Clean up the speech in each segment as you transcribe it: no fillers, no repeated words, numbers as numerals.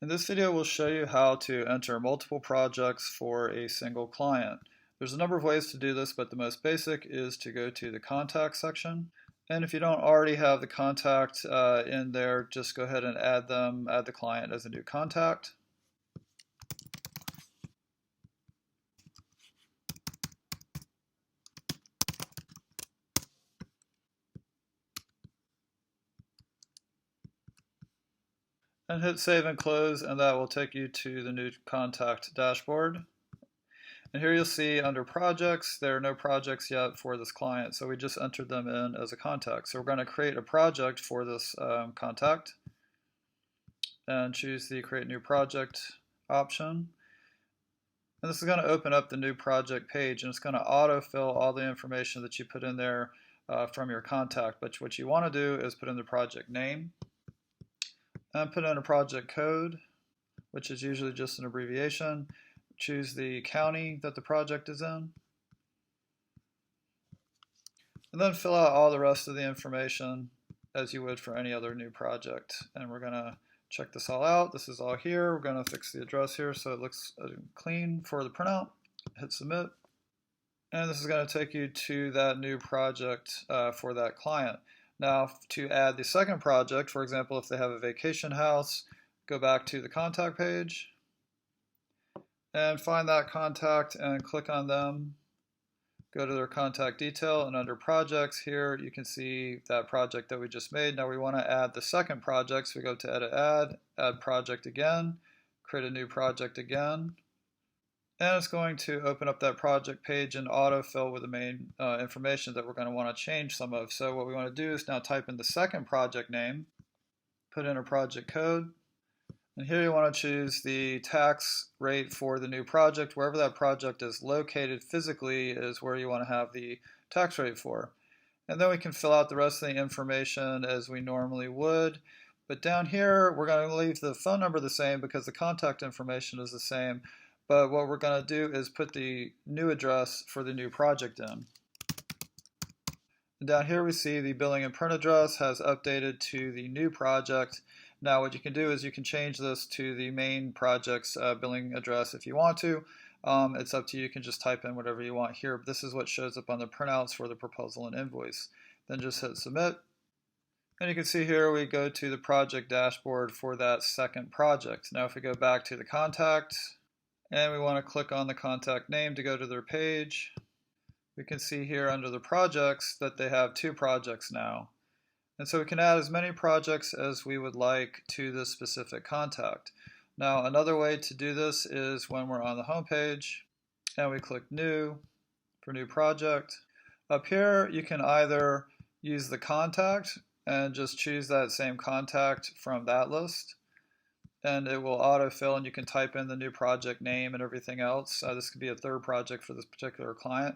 In this video, we'll show you how to enter multiple projects for a single client. There's a number of ways to do this, but the most basic is to go to the contact section. And if you don't already have the contact in there, just go ahead and add the client as a new contact. And hit save and close, and that will take you to the new contact dashboard. And here you'll see under projects, there are no projects yet for this client, so we just entered them in as a contact. So we're going to create a project for this contact and choose the create new project option. And this is going to open up the new project page, and it's going to autofill all the information that you put in there from your contact. But what you want to do is put in the project name and put in a project code, which is usually just an abbreviation. Choose the county that the project is in, and then fill out all the rest of the information as you would for any other new project. And we're going to check this all out. This is all here. We're going to fix the address here so it looks clean for the printout. Hit submit, and this is going to take you to that new project for that client. Now, to add the second project, for example, if they have a vacation house, go back to the contact page and find that contact and click on them. Go to their contact detail, and under projects here you can see that project that we just made. Now we want to add the second project, so we go to edit, add project again, create a new project again, and it's going to open up that project page and autofill with the main information that we're going to want to change some of. So what we want to do is now type in the second project name, put in a project code, and here you want to choose the tax rate for the new project. Wherever that project is located physically is where you want to have the tax rate for. And then we can fill out the rest of the information as we normally would. But down here, we're going to leave the phone number the same because the contact information is the same. But what we're going to do is put the new address for the new project in. And down here we see the billing and print address has updated to the new project. Now what you can do is you can change this to the main project's billing address if you want to. It's up to you. You can just type in whatever you want here. But this is what shows up on the printouts for the proposal and invoice. Then just hit submit. And you can see here we go to the project dashboard for that second project. Now if we go back to the contact and we want to click on the contact name to go to their page, we can see here under the projects that they have two projects now. And so we can add as many projects as we would like to this specific contact. Now another way to do this is when we're on the home page and we click new for new project. Up here you can either use the contact and just choose that same contact from that list, and it will autofill, and you can type in the new project name and everything else. This could be a third project for this particular client.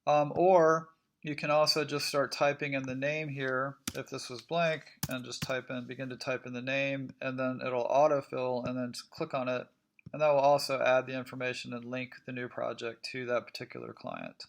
Or you can also just start typing in the name here if this was blank, and just begin to type in the name, and then it'll autofill, and then click on it, and that will also add the information and link the new project to that particular client.